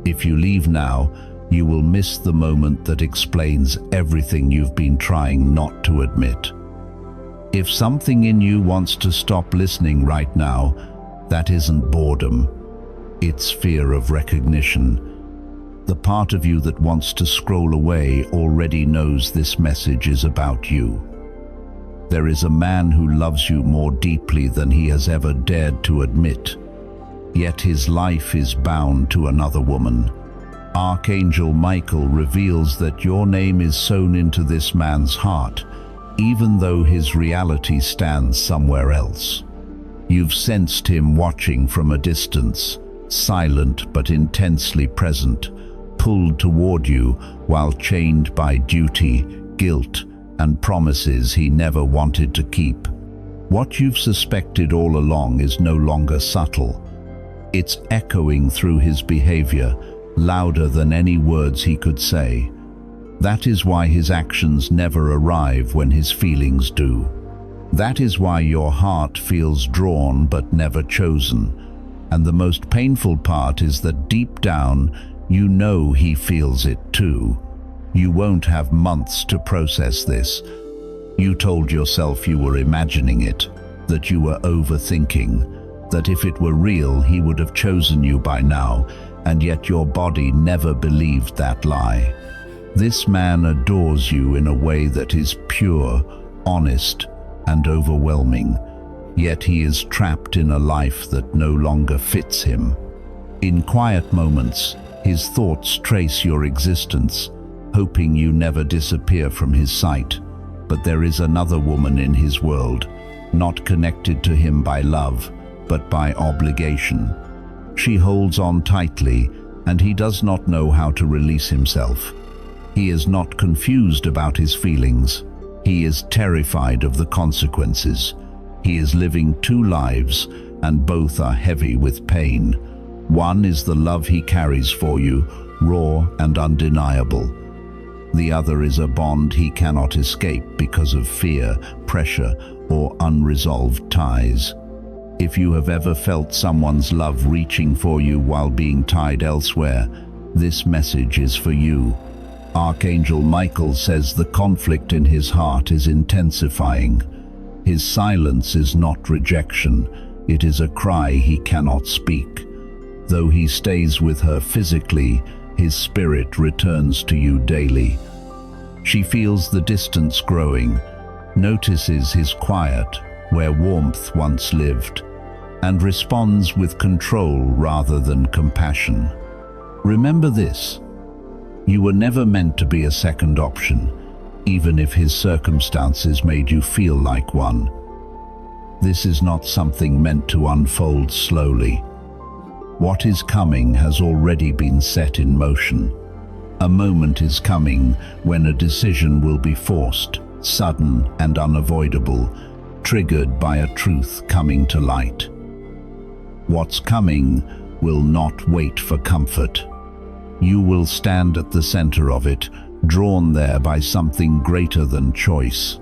If you leave now, you will miss the moment that explains everything you've been trying not to admit. If something in you wants to stop listening right now, that isn't boredom. It's fear of recognition. The part of you that wants to scroll away already knows this message is about you. There is a man who loves you more deeply than he has ever dared to admit, yet his life is bound to another woman. Archangel Michael reveals that your name is sewn into this man's heart, even though his reality stands somewhere else. You've sensed him watching from a distance, silent but intensely present, pulled toward you while chained by duty, guilt, and promises he never wanted to keep. What you've suspected all along is no longer subtle. It's echoing through his behavior, louder than any words he could say. That is why his actions never arrive when his feelings do. That is why your heart feels drawn but never chosen. And the most painful part is that deep down, you know he feels it too. You won't have months to process this. You told yourself you were imagining it, that you were overthinking, that if it were real, he would have chosen you by now, and yet your body never believed that lie. This man adores you in a way that is pure, honest, and overwhelming, yet he is trapped in a life that no longer fits him. In quiet moments, his thoughts trace your existence, hoping you never disappear from his sight. But there is another woman in his world, not connected to him by love, but by obligation. She holds on tightly, and he does not know how to release himself. He is not confused about his feelings. He is terrified of the consequences. He is living two lives, and both are heavy with pain. One is the love he carries for you, raw and undeniable. The other is a bond he cannot escape because of fear, pressure, or unresolved ties. If you have ever felt someone's love reaching for you while being tied elsewhere, this message is for you. Archangel Michael says the conflict in his heart is intensifying. His silence is not rejection, it is a cry he cannot speak. Though he stays with her physically, his spirit returns to you daily. She feels the distance growing, notices his quiet, where warmth once lived, and responds with control rather than compassion. Remember this: you were never meant to be a second option, even if his circumstances made you feel like one. This is not something meant to unfold slowly. What is coming has already been set in motion. A moment is coming when a decision will be forced, sudden and unavoidable, triggered by a truth coming to light. What's coming will not wait for comfort. You will stand at the center of it, drawn there by something greater than choice.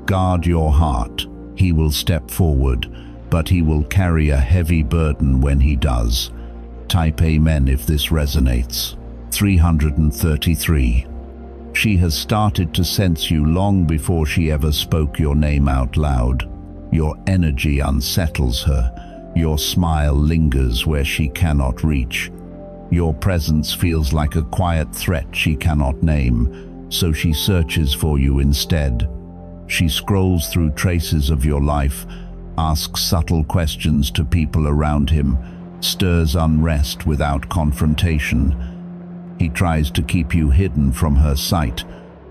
Guard your heart. He will step forward, but he will carry a heavy burden when he does. Type Amen if this resonates. 333. She has started to sense you long before she ever spoke your name out loud. Your energy unsettles her. Your smile lingers where she cannot reach. Your presence feels like a quiet threat she cannot name, so she searches for you instead. She scrolls through traces of your life, asks subtle questions to people around him, stirs unrest without confrontation. He tries to keep you hidden from her sight,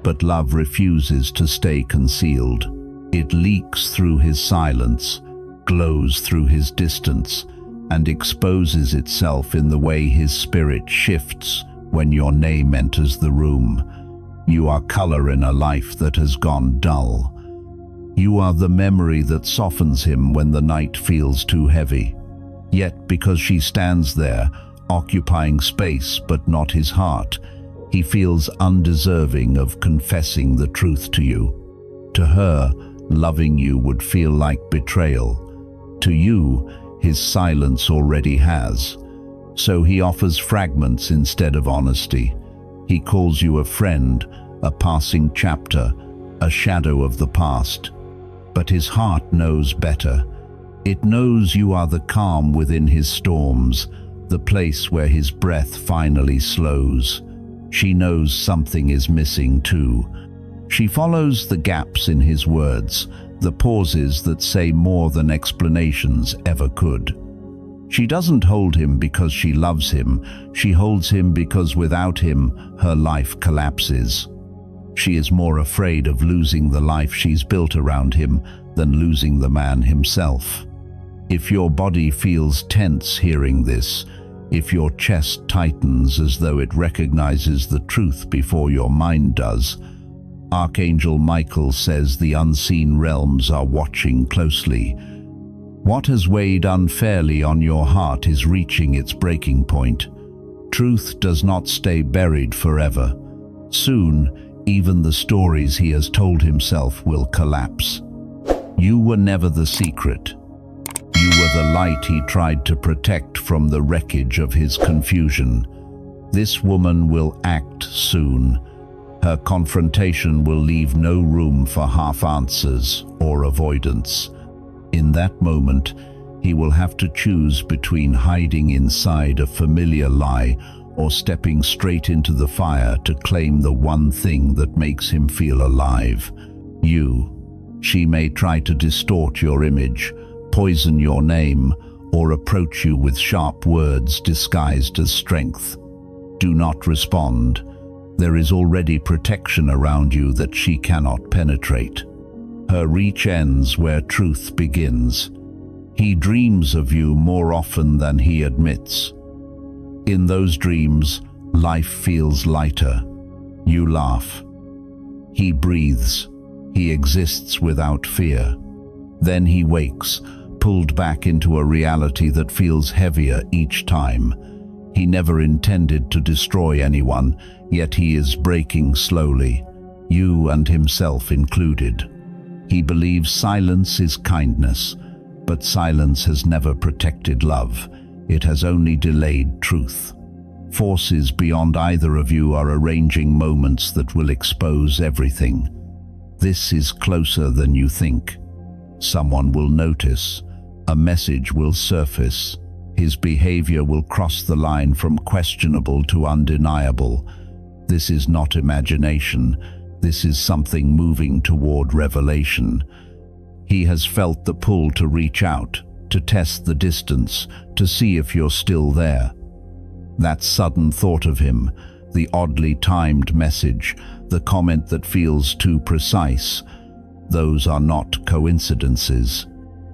but love refuses to stay concealed. It leaks through his silence, glows through his distance, and exposes itself in the way his spirit shifts when your name enters the room. You are color in a life that has gone dull. You are the memory that softens him when the night feels too heavy. Yet because she stands there, occupying space but not his heart, he feels undeserving of confessing the truth to you. To her, loving you would feel like betrayal. To you, his silence already has. So he offers fragments instead of honesty. He calls you a friend, a passing chapter, a shadow of the past. But his heart knows better. It knows you are the calm within his storms, the place where his breath finally slows. She knows something is missing too. She follows the gaps in his words, the pauses that say more than explanations ever could. She doesn't hold him because she loves him. She holds him because without him, her life collapses. She is more afraid of losing the life she's built around him than losing the man himself. If your body feels tense hearing this, if your chest tightens as though it recognizes the truth before your mind does, Archangel Michael says the unseen realms are watching closely. What has weighed unfairly on your heart is reaching its breaking point. Truth does not stay buried forever. Soon, even the stories he has told himself will collapse. You were never the secret. You were the light he tried to protect from the wreckage of his confusion. This woman will act soon. Her confrontation will leave no room for half answers or avoidance. In that moment, he will have to choose between hiding inside a familiar lie or stepping straight into the fire to claim the one thing that makes him feel alive. You. She may try to distort your image, poison your name, or approach you with sharp words disguised as strength. Do not respond. There is already protection around you that she cannot penetrate. Her reach ends where truth begins. He dreams of you more often than he admits. In those dreams, life feels lighter. You laugh. He breathes. He exists without fear. Then he wakes, pulled back into a reality that feels heavier each time. He never intended to destroy anyone, yet he is breaking slowly, you and himself included. He believes silence is kindness, but silence has never protected love. It has only delayed truth. Forces beyond either of you are arranging moments that will expose everything. This is closer than you think. Someone will notice. A message will surface. His behavior will cross the line from questionable to undeniable. This is not imagination. This is something moving toward revelation. He has felt the pull to reach out, to test the distance, to see if you're still there. That sudden thought of him, the oddly timed message, the comment that feels too precise, those are not coincidences.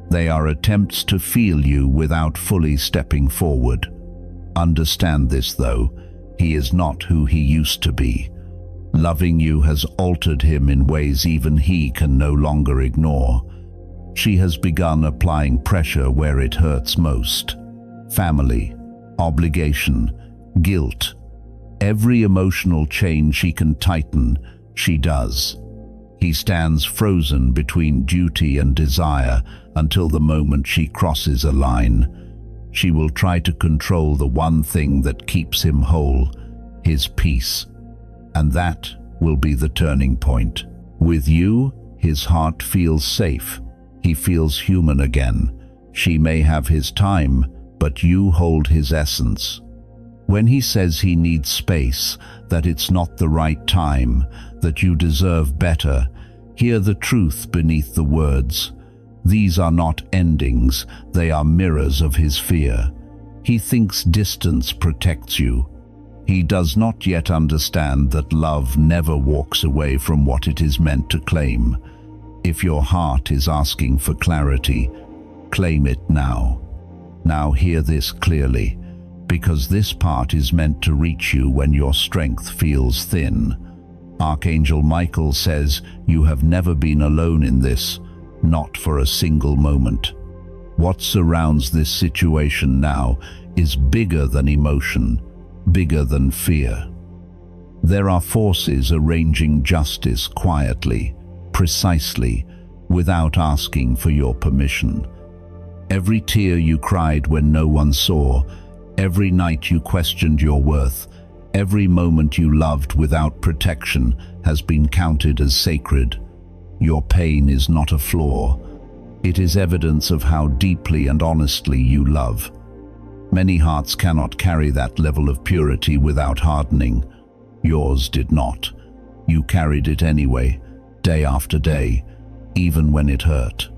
They are attempts to feel you without fully stepping forward. Understand this, though. He is not who he used to be. Loving you has altered him in ways even he can no longer ignore. She has begun applying pressure where it hurts most. Family, obligation, guilt. Every emotional chain she can tighten, she does. He stands frozen between duty and desire until the moment she crosses a line. She will try to control the one thing that keeps him whole, his peace. And that will be the turning point. With you, his heart feels safe. He feels human again. She may have his time, but you hold his essence. When he says he needs space, that it's not the right time, that you deserve better, hear the truth beneath the words. These are not endings, they are mirrors of his fear. He thinks distance protects you. He does not yet understand that love never walks away from what it is meant to claim. If your heart is asking for clarity, claim it now. Now hear this clearly, because this part is meant to reach you when your strength feels thin. Archangel Michael says you have never been alone in this, not for a single moment. What surrounds this situation now is bigger than emotion, bigger than fear. There are forces arranging justice quietly, precisely, without asking for your permission. Every tear you cried when no one saw, Every night you questioned your worth, every moment you loved without protection has been counted as sacred. Your pain is not a flaw. It is evidence of how deeply and honestly you love. Many hearts cannot carry that level of purity without hardening. Yours did not. You carried it anyway, day after day, even when it hurt.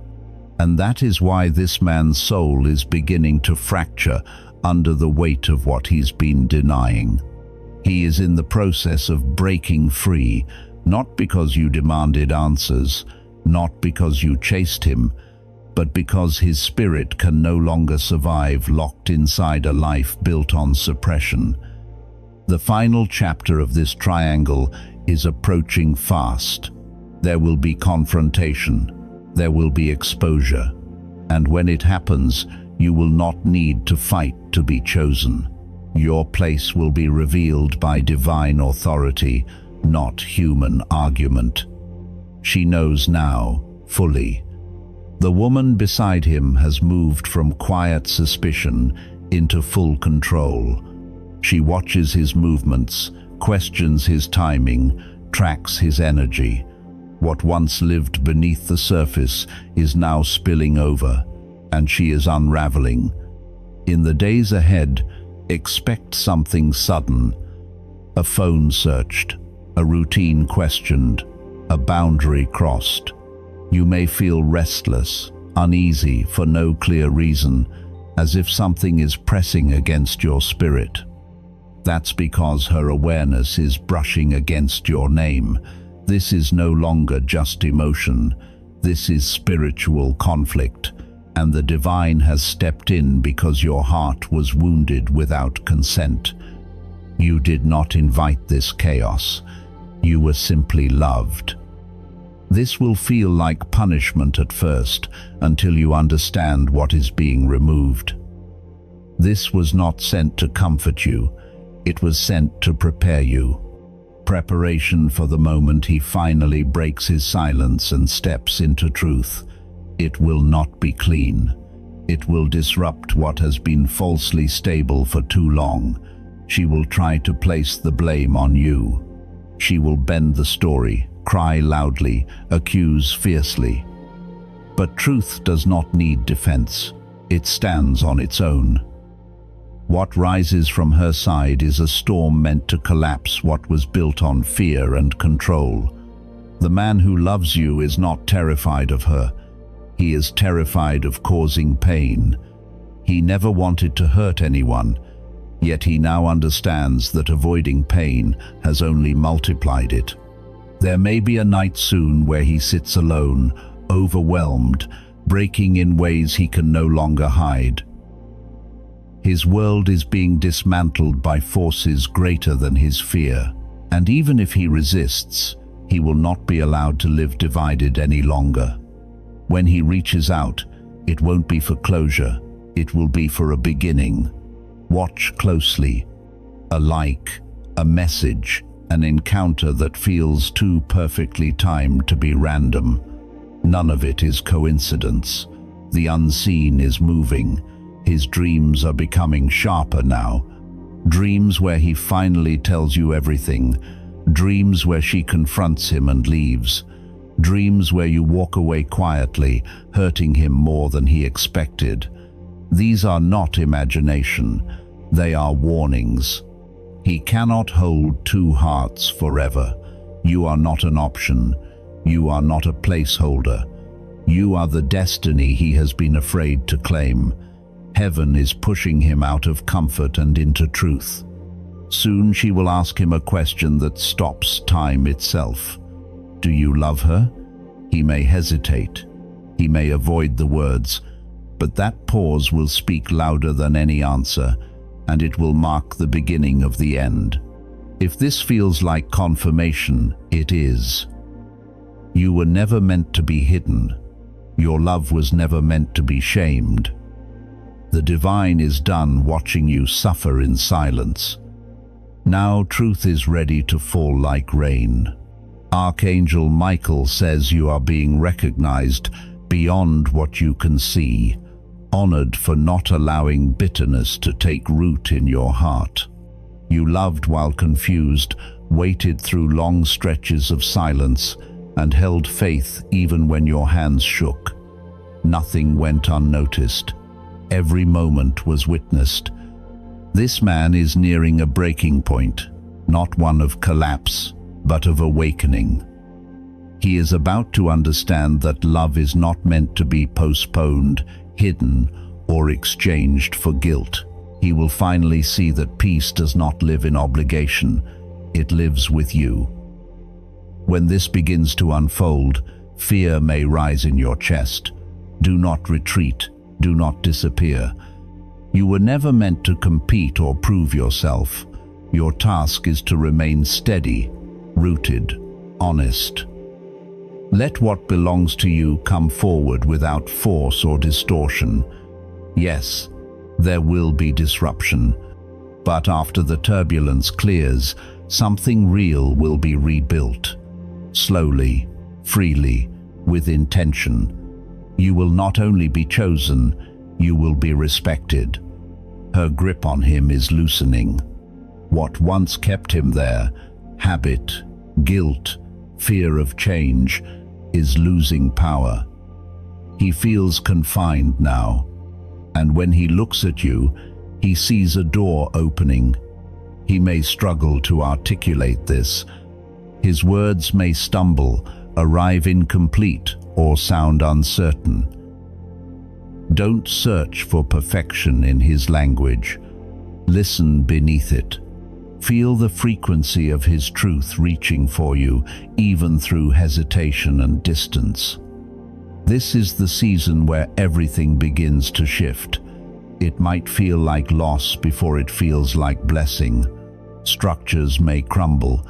And that is why this man's soul is beginning to fracture under the weight of what he's been denying. He is in the process of breaking free, not because you demanded answers, not because you chased him, but because his spirit can no longer survive locked inside a life built on suppression. The final chapter of this triangle is approaching fast. There will be confrontation, there will be exposure, and when it happens, you will not need to fight to be chosen. Your place will be revealed by divine authority, not human argument. She knows now, fully. The woman beside him has moved from quiet suspicion into full control. She watches his movements, questions his timing, tracks his energy. What once lived beneath the surface is now spilling over, and she is unraveling. In the days ahead, expect something sudden. A phone searched, a routine questioned, a boundary crossed. You may feel restless, uneasy for no clear reason, as if something is pressing against your spirit. That's because her awareness is brushing against your name. This is no longer just emotion. This is spiritual conflict, and the divine has stepped in because your heart was wounded without consent. You did not invite this chaos. You were simply loved. This will feel like punishment at first, until you understand what is being removed. This was not sent to comfort you, it was sent to prepare you. Preparation for the moment he finally breaks his silence and steps into truth. It will not be clean. It will disrupt what has been falsely stable for too long. She will try to place the blame on you. She will bend the story, cry loudly, accuse fiercely. But truth does not need defense. It stands on its own. What rises from her side is a storm meant to collapse what was built on fear and control. The man who loves you is not terrified of her. He is terrified of causing pain. He never wanted to hurt anyone, yet he now understands that avoiding pain has only multiplied it. There may be a night soon where he sits alone, overwhelmed, breaking in ways he can no longer hide. His world is being dismantled by forces greater than his fear, and even if he resists, he will not be allowed to live divided any longer. When he reaches out, it won't be for closure, it will be for a beginning. Watch closely. A like, a message, an encounter that feels too perfectly timed to be random. None of it is coincidence. The unseen is moving. His dreams are becoming sharper now. Dreams where he finally tells you everything. Dreams where she confronts him and leaves. Dreams where you walk away quietly, hurting him more than he expected. These are not imagination. They are warnings. He cannot hold two hearts forever. You are not an option. You are not a placeholder. You are the destiny he has been afraid to claim. Heaven is pushing him out of comfort and into truth. Soon she will ask him a question that stops time itself. Do you love her? He may hesitate. He may avoid the words, but that pause will speak louder than any answer, and it will mark the beginning of the end. If this feels like confirmation, it is. You were never meant to be hidden. Your love was never meant to be shamed. The divine is done watching you suffer in silence. Now truth is ready to fall like rain. Archangel Michael says you are being recognized beyond what you can see. honored for not allowing bitterness to take root in your heart. You loved while confused, waited through long stretches of silence, and held faith even when your hands shook. Nothing went unnoticed. Every moment was witnessed. This man is nearing a breaking point, not one of collapse, but of awakening. He is about to understand that love is not meant to be postponed, hidden, or exchanged for guilt. He will finally see that peace does not live in obligation, it lives with you. When this begins to unfold, fear may rise in your chest. Do not retreat, do not disappear. You were never meant to compete or prove yourself. Your task is to remain steady, rooted, honest. Let what belongs to you come forward without force or distortion. Yes, there will be disruption, but after the turbulence clears, something real will be rebuilt. Slowly, freely, with intention. You will not only be chosen, you will be respected. Her grip on him is loosening. What once kept him there, habit, guilt, fear of change, is losing power. He feels confined now, and when he looks at you, he sees a door opening. He may struggle to articulate this. His words may stumble, arrive incomplete, or sound uncertain. Don't search for perfection in his language. Listen beneath it. Feel the frequency of his truth reaching for you, even through hesitation and distance. This is the season where everything begins to shift. It might feel like loss before it feels like blessing. Structures may crumble.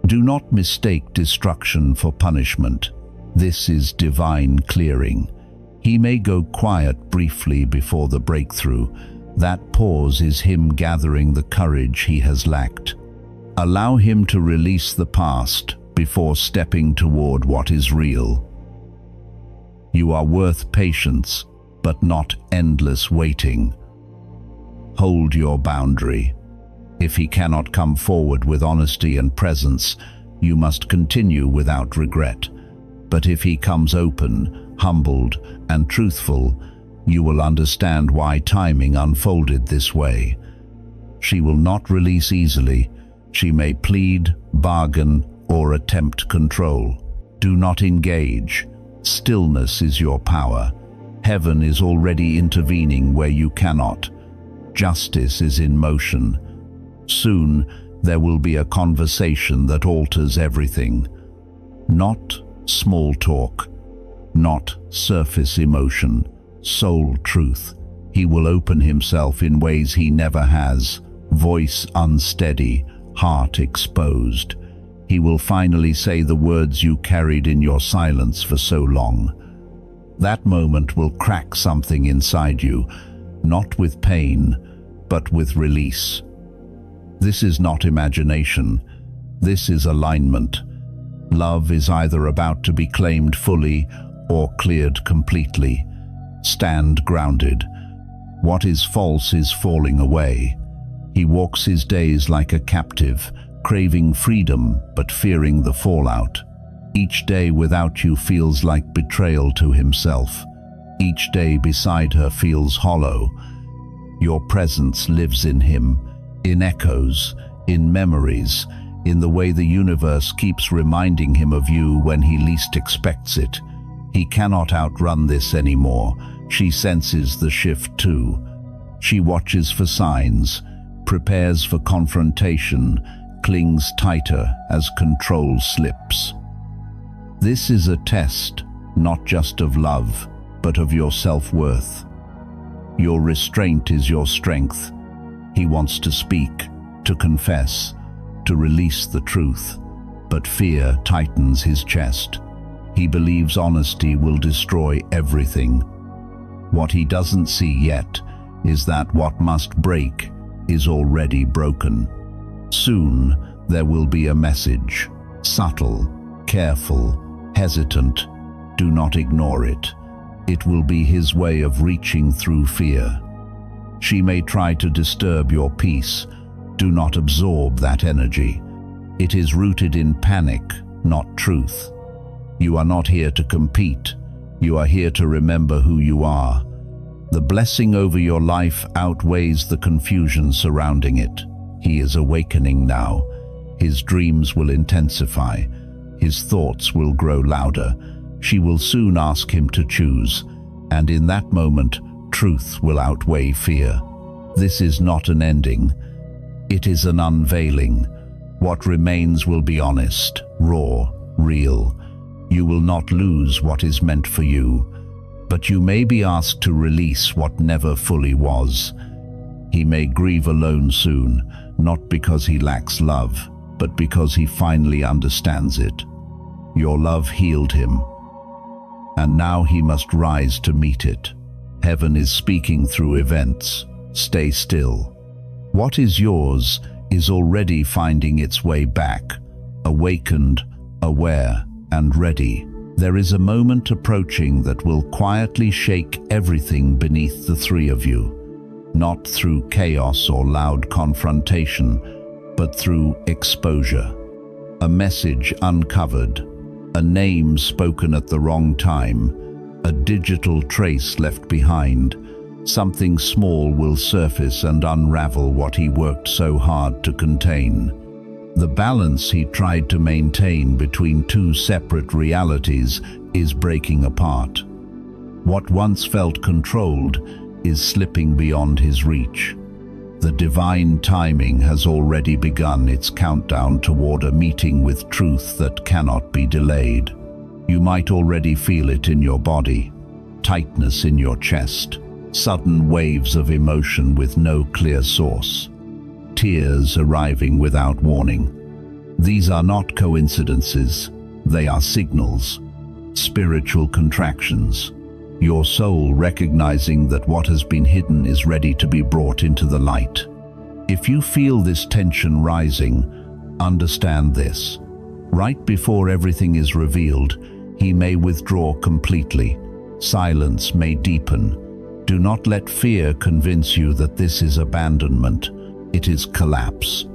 Do not mistake destruction for punishment. This is divine clearing. He may go quiet briefly before the breakthrough. That pause is him gathering the courage he has lacked. Allow him to release the past before stepping toward what is real. You are worth patience, but not endless waiting. Hold your boundary. If he cannot come forward with honesty and presence, you must continue without regret. But if he comes open, humbled, and truthful, you will understand why timing unfolded this way. She will not release easily. She may plead, bargain, or attempt control. Do not engage. Stillness is your power. Heaven is already intervening where you cannot. Justice is in motion. Soon, there will be a conversation that alters everything. Not small talk, not surface emotion, soul truth. He will open himself in ways he never has, voice unsteady, heart exposed. He will finally say the words you carried in your silence for so long. That moment will crack something inside you, not with pain, but with release. This is not imagination. This is alignment. Love is either about to be claimed fully or cleared completely. Stand grounded. What is false is falling away. He walks his days like a captive, craving freedom but fearing the fallout. Each day without you feels like betrayal to himself. Each day beside her feels hollow. Your presence lives in him, in echoes, in memories, in the way the universe keeps reminding him of you when he least expects it. He cannot outrun this anymore. She senses the shift too. She watches for signs, prepares for confrontation, clings tighter as control slips. This is a test, not just of love, but of your self-worth. Your restraint is your strength. He wants to speak, to confess, to release the truth, but fear tightens his chest. He believes honesty will destroy everything. What he doesn't see yet is that what must break is already broken. Soon there will be a message, subtle, careful, hesitant. Do not ignore it. It will be his way of reaching through fear. She may try to disturb your peace. Do not absorb that energy. It is rooted in panic, not truth. You are not here to compete. You are here to remember who you are. The blessing over your life outweighs the confusion surrounding it. He is awakening now. His dreams will intensify. His thoughts will grow louder. She will soon ask him to choose, and in that moment, truth will outweigh fear. This is not an ending. It is an unveiling. What remains will be honest, raw, real. You will not lose what is meant for you, but you may be asked to release what never fully was. He may grieve alone soon, not because he lacks love, but because he finally understands it. Your love healed him, and now he must rise to meet it. Heaven is speaking through events. Stay still. What is yours is already finding its way back, awakened, aware, and ready. There is a moment approaching that will quietly shake everything beneath the three of you, not through chaos or loud confrontation, but through exposure. A message uncovered, a name spoken at the wrong time, a digital trace left behind. Something small will surface and unravel what he worked so hard to contain. The balance he tried to maintain between two separate realities is breaking apart. What once felt controlled is slipping beyond his reach. The divine timing has already begun its countdown toward a meeting with truth that cannot be delayed. You might already feel it in your body, tightness in your chest, sudden waves of emotion with no clear source, tears arriving without warning. These are not coincidences, they are signals, spiritual contractions. Your soul recognizing that what has been hidden is ready to be brought into the light. If you feel this tension rising, understand this. Right before everything is revealed, he may withdraw completely. Silence may deepen. Do not let fear convince you that this is abandonment. It is collapse.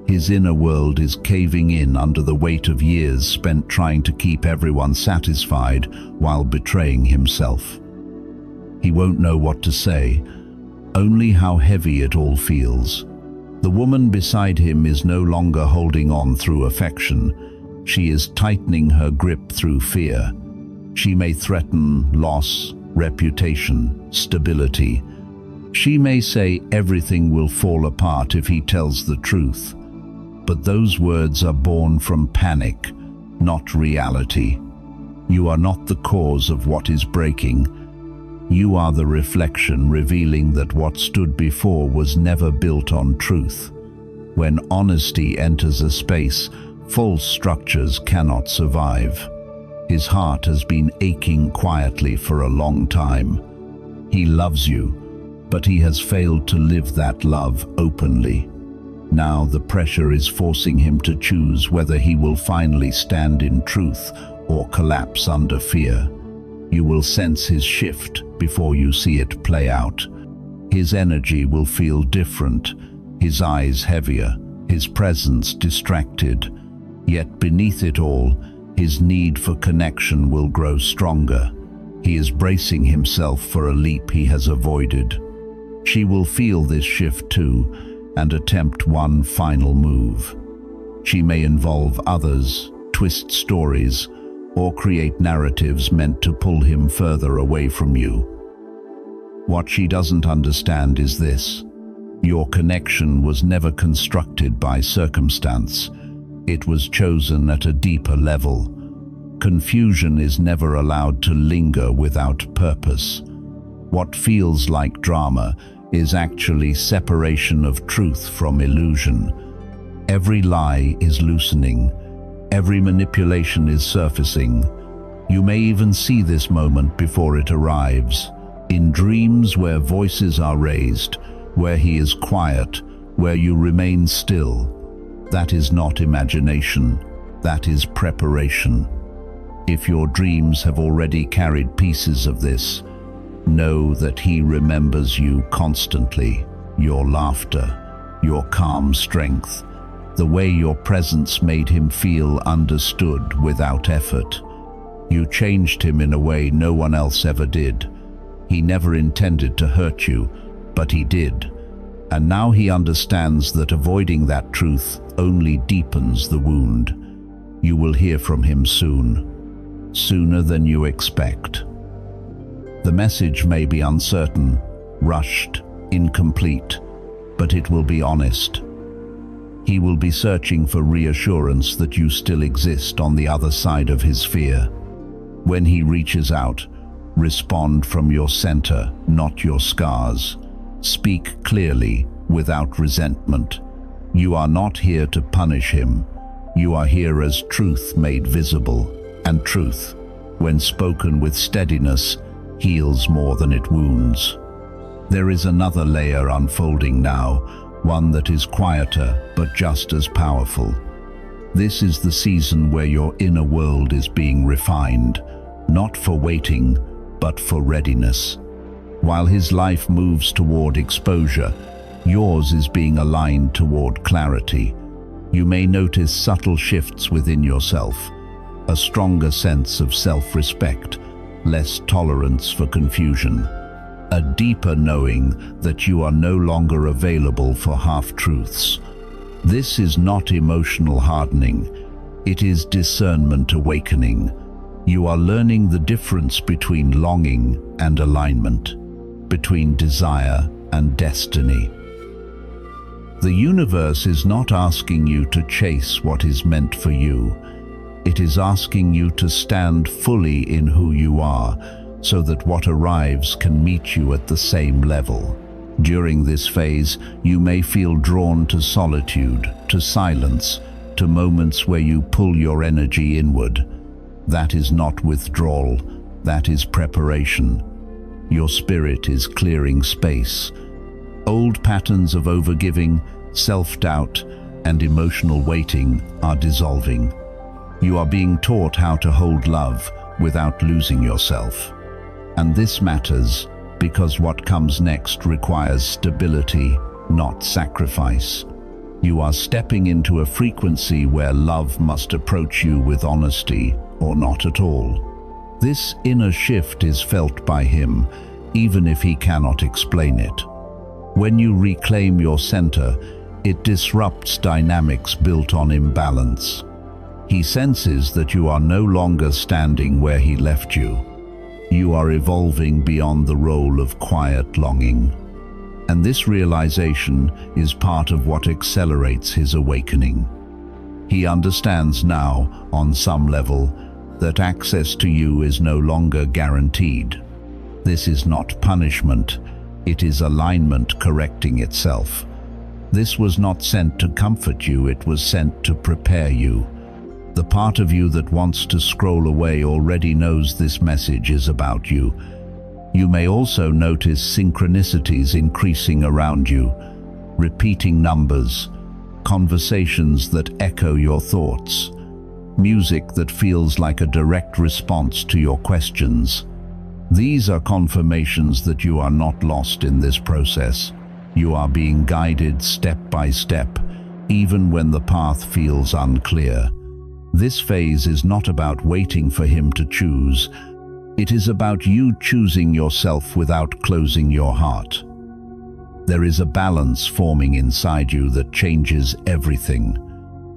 His inner world is caving in under the weight of years spent trying to keep everyone satisfied while betraying himself. He won't know what to say, only how heavy it all feels. The woman beside him is no longer holding on through affection. She is tightening her grip through fear. She may threaten loss, reputation, stability. She may say everything will fall apart if he tells the truth. But those words are born from panic, not reality. You are not the cause of what is breaking. You are the reflection revealing that what stood before was never built on truth. When honesty enters a space, false structures cannot survive. His heart has been aching quietly for a long time. He loves you, but he has failed to live that love openly. Now the pressure is forcing him to choose whether he will finally stand in truth or collapse under fear. You will sense his shift before you see it play out. His energy will feel different, his eyes heavier, his presence distracted. Yet beneath it all, his need for connection will grow stronger. He is bracing himself for a leap he has avoided. She will feel this shift too, and attempt one final move. She may involve others, twist stories, or create narratives meant to pull him further away from you. What she doesn't understand is this: your connection was never constructed by circumstance. It was chosen at a deeper level. Confusion is never allowed to linger without purpose. What feels like drama is actually separation of truth from illusion. Every lie is loosening. Every manipulation is surfacing. You may even see this moment before it arrives. In dreams where voices are raised, where he is quiet, where you remain still. That is not imagination. That is preparation. If your dreams have already carried pieces of this, know that he remembers you constantly, your laughter, your calm strength, the way your presence made him feel understood without effort. You changed him in a way no one else ever did. He never intended to hurt you, but he did. And now he understands that avoiding that truth only deepens the wound. You will hear from him soon, sooner than you expect. The message may be uncertain, rushed, incomplete, but it will be honest. He will be searching for reassurance that you still exist on the other side of his fear. When he reaches out, respond from your center, not your scars. Speak clearly, without resentment. You are not here to punish him. You are here as truth made visible, and truth, when spoken with steadiness, heals more than it wounds. There is another layer unfolding now, one that is quieter but just as powerful. This is the season where your inner world is being refined, not for waiting, but for readiness. While his life moves toward exposure, yours is being aligned toward clarity. You may notice subtle shifts within yourself, a stronger sense of self-respect, less tolerance for confusion, a deeper knowing that you are no longer available for half-truths. This is not emotional hardening, it is discernment awakening. You are learning the difference between longing and alignment, between desire and destiny. The universe is not asking you to chase what is meant for you. It is asking you to stand fully in who you are, so that what arrives can meet you at the same level. During this phase, you may feel drawn to solitude, to silence, to moments where you pull your energy inward. That is not withdrawal, that is preparation. Your spirit is clearing space. Old patterns of overgiving, self-doubt, and emotional waiting are dissolving. You are being taught how to hold love without losing yourself. And this matters because what comes next requires stability, not sacrifice. You are stepping into a frequency where love must approach you with honesty or not at all. This inner shift is felt by him, even if he cannot explain it. When you reclaim your center, it disrupts dynamics built on imbalance. He senses that you are no longer standing where he left you. You are evolving beyond the role of quiet longing. And this realization is part of what accelerates his awakening. He understands now, on some level, that access to you is no longer guaranteed. This is not punishment, it is alignment correcting itself. This was not sent to comfort you, it was sent to prepare you. The part of you that wants to scroll away already knows this message is about you. You may also notice synchronicities increasing around you, repeating numbers, conversations that echo your thoughts, music that feels like a direct response to your questions. These are confirmations that you are not lost in this process. You are being guided step by step, even when the path feels unclear. This phase is not about waiting for him to choose. It is about you choosing yourself without closing your heart. There is a balance forming inside you that changes everything.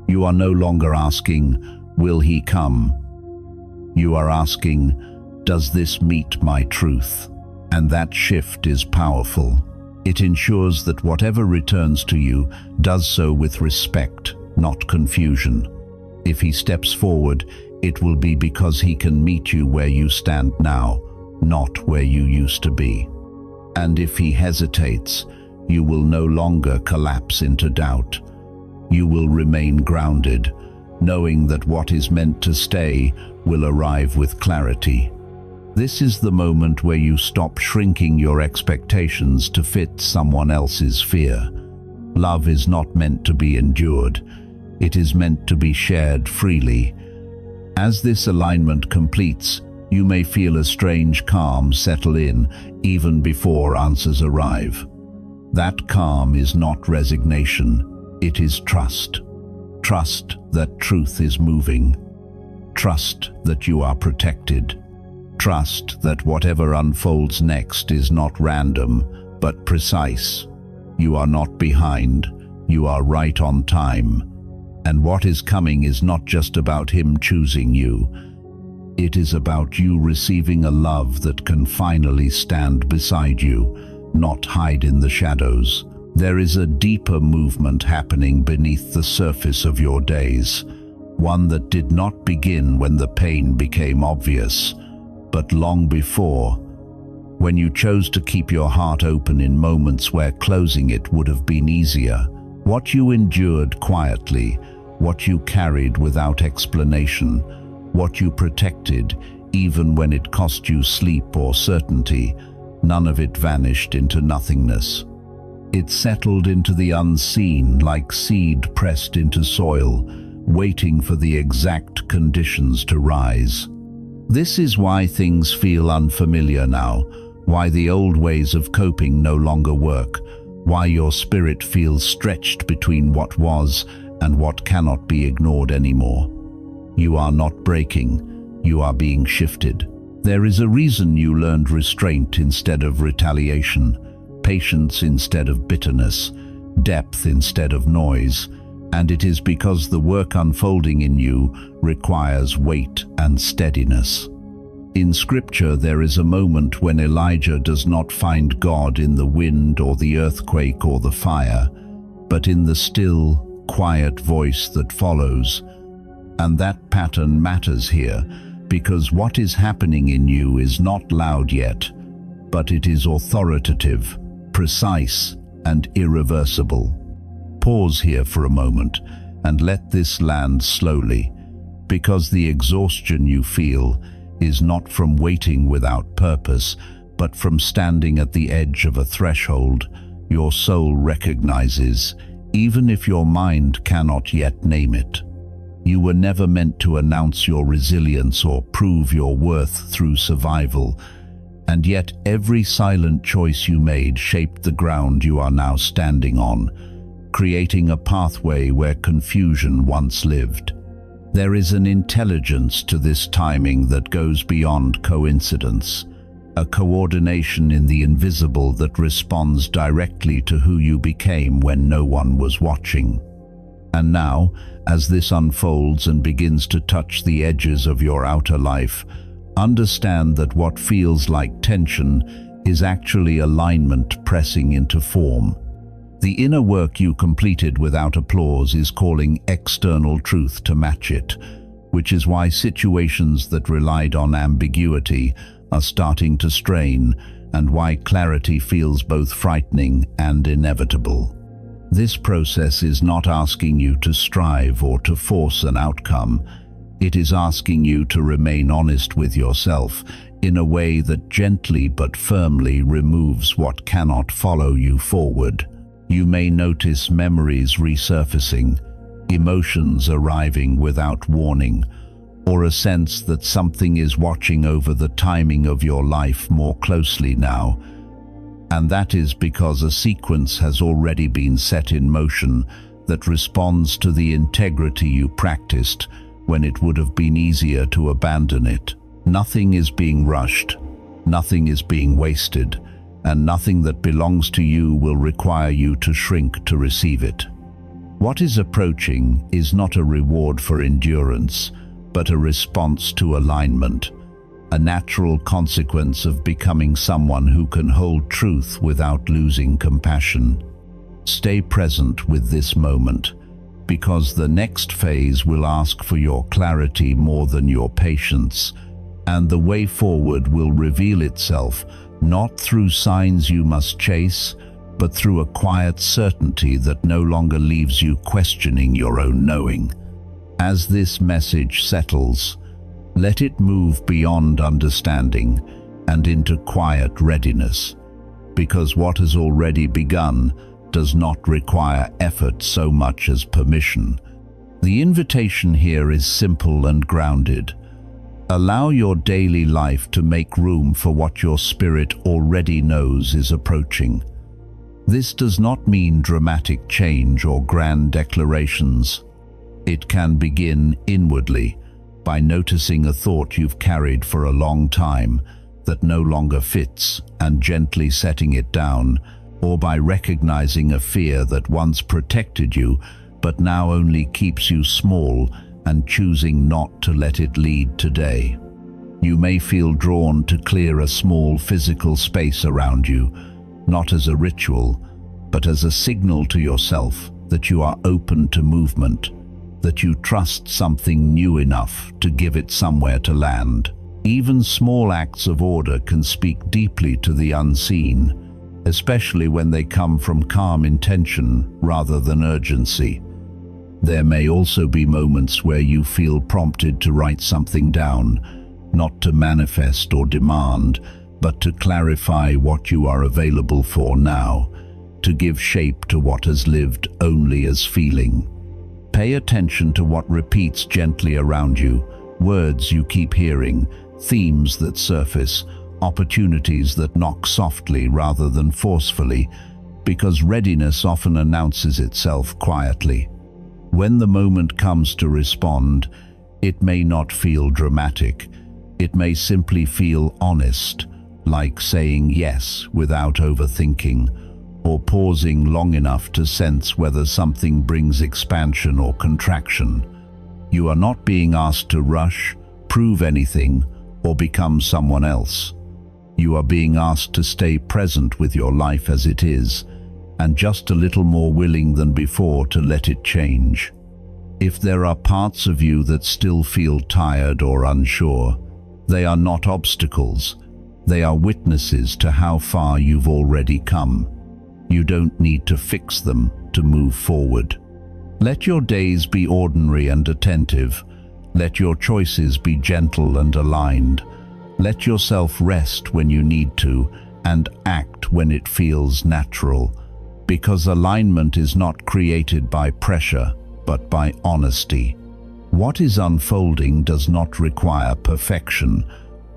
You are no longer asking, "Will he come?" You are asking, "Does this meet my truth?" And that shift is powerful. It ensures that whatever returns to you does so with respect, not confusion. If he steps forward, it will be because he can meet you where you stand now, not where you used to be. And if he hesitates, you will no longer collapse into doubt. You will remain grounded, knowing that what is meant to stay will arrive with clarity. This is the moment where you stop shrinking your expectations to fit someone else's fear. Love is not meant to be endured. It is meant to be shared freely. As this alignment completes, you may feel a strange calm settle in even before answers arrive. That calm is not resignation, it is trust. Trust that truth is moving. Trust that you are protected. Trust that whatever unfolds next is not random, but precise. You are not behind, you are right on time. And what is coming is not just about him choosing you. It is about you receiving a love that can finally stand beside you, not hide in the shadows. There is a deeper movement happening beneath the surface of your days, one that did not begin when the pain became obvious, but long before, when you chose to keep your heart open in moments where closing it would have been easier. What you endured quietly, what you carried without explanation, what you protected even when it cost you sleep or certainty, none of it vanished into nothingness. It settled into the unseen like seed pressed into soil, waiting for the exact conditions to rise. This is why things feel unfamiliar now, why the old ways of coping no longer work, why your spirit feels stretched between what was and what cannot be ignored anymore. You are not breaking, you are being shifted. There is a reason you learned restraint instead of retaliation, patience instead of bitterness, depth instead of noise, and it is because the work unfolding in you requires weight and steadiness. In Scripture, there is a moment when Elijah does not find God in the wind or the earthquake or the fire, but in the still, quiet voice that follows. And that pattern matters here, because what is happening in you is not loud yet, but it is authoritative, precise, and irreversible. Pause here for a moment and let this land slowly, because the exhaustion you feel is not from waiting without purpose, but from standing at the edge of a threshold your soul recognizes, even if your mind cannot yet name it. You were never meant to announce your resilience or prove your worth through survival, and yet every silent choice you made shaped the ground you are now standing on, creating a pathway where confusion once lived. There is an intelligence to this timing that goes beyond coincidence, a coordination in the invisible that responds directly to who you became when no one was watching. And now, as this unfolds and begins to touch the edges of your outer life, understand that what feels like tension is actually alignment pressing into form. The inner work you completed without applause is calling external truth to match it, which is why situations that relied on ambiguity are starting to strain, and why clarity feels both frightening and inevitable. This process is not asking you to strive or to force an outcome. It is asking you to remain honest with yourself in a way that gently but firmly removes what cannot follow you forward. You may notice memories resurfacing, emotions arriving without warning, or a sense that something is watching over the timing of your life more closely now. And that is because a sequence has already been set in motion that responds to the integrity you practiced when it would have been easier to abandon it. Nothing is being rushed, nothing is being wasted, and nothing that belongs to you will require you to shrink to receive it. What is approaching is not a reward for endurance, but a response to alignment, a natural consequence of becoming someone who can hold truth without losing compassion. Stay present with this moment, because the next phase will ask for your clarity more than your patience, and the way forward will reveal itself not through signs you must chase, but through a quiet certainty that no longer leaves you questioning your own knowing. As this message settles, let it move beyond understanding and into quiet readiness, because what has already begun does not require effort so much as permission. The invitation here is simple and grounded. Allow your daily life to make room for what your spirit already knows is approaching. This does not mean dramatic change or grand declarations. It can begin inwardly, by noticing a thought you've carried for a long time that no longer fits and gently setting it down, or by recognizing a fear that once protected you but now only keeps you small and choosing not to let it lead today. You may feel drawn to clear a small physical space around you, not as a ritual, but as a signal to yourself that you are open to movement, that you trust something new enough to give it somewhere to land. Even small acts of order can speak deeply to the unseen, especially when they come from calm intention rather than urgency. There may also be moments where you feel prompted to write something down, not to manifest or demand, but to clarify what you are available for now, to give shape to what has lived only as feeling. Pay attention to what repeats gently around you, words you keep hearing, themes that surface, opportunities that knock softly rather than forcefully, because readiness often announces itself quietly. When the moment comes to respond, it may not feel dramatic. It may simply feel honest, like saying yes without overthinking, or pausing long enough to sense whether something brings expansion or contraction. You are not being asked to rush, prove anything, or become someone else. You are being asked to stay present with your life as it is, and just a little more willing than before to let it change. If there are parts of you that still feel tired or unsure, they are not obstacles. They are witnesses to how far you've already come. You don't need to fix them to move forward. Let your days be ordinary and attentive. Let your choices be gentle and aligned. Let yourself rest when you need to and act when it feels natural, because alignment is not created by pressure, but by honesty. What is unfolding does not require perfection,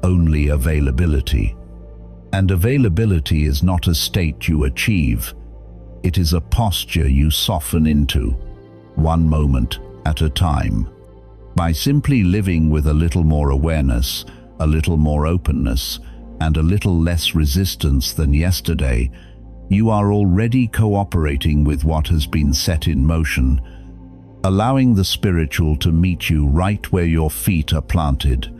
only availability. And availability is not a state you achieve. It is a posture you soften into, one moment at a time. By simply living with a little more awareness, a little more openness, and a little less resistance than yesterday, you are already cooperating with what has been set in motion, allowing the spiritual to meet you right where your feet are planted,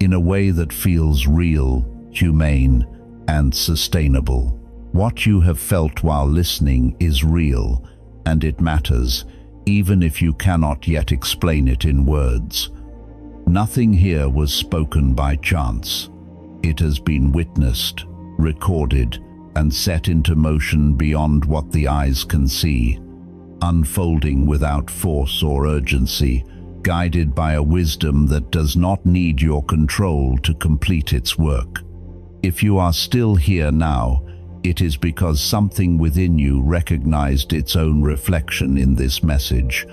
in a way that feels real, humane, and sustainable. What you have felt while listening is real, and it matters, even if you cannot yet explain it in words. Nothing here was spoken by chance. It has been witnessed, recorded, and set into motion beyond what the eyes can see, unfolding without force or urgency, guided by a wisdom that does not need your control to complete its work. If you are still here now, it is because something within you recognized its own reflection in this message,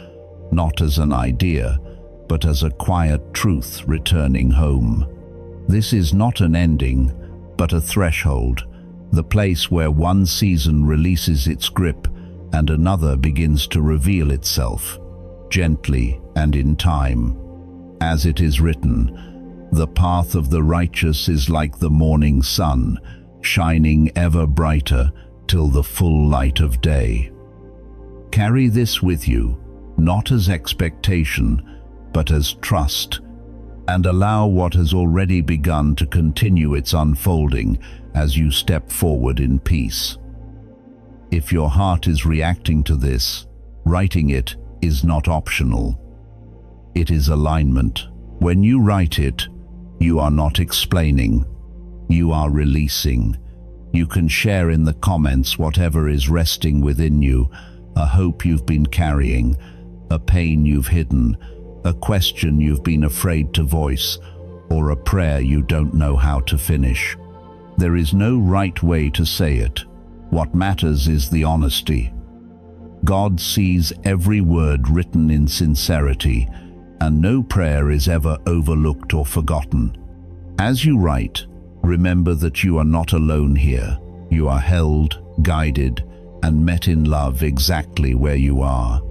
not as an idea, but as a quiet truth returning home. This is not an ending, but a threshold, the place where one season releases its grip and another begins to reveal itself, gently and in time. As it is written, "The path of the righteous is like the morning sun, shining ever brighter till the full light of day." Carry this with you, not as expectation, but as trust, and allow what has already begun to continue its unfolding as you step forward in peace. If your heart is reacting to this, writing it is not optional. It is alignment. When you write it, you are not explaining. You are releasing. You can share in the comments whatever is resting within you, a hope you've been carrying, a pain you've hidden, a question you've been afraid to voice, or a prayer you don't know how to finish. There is no right way to say it. What matters is the honesty. God sees every word written in sincerity, and no prayer is ever overlooked or forgotten. As you write, remember that you are not alone here. You are held, guided, and met in love exactly where you are.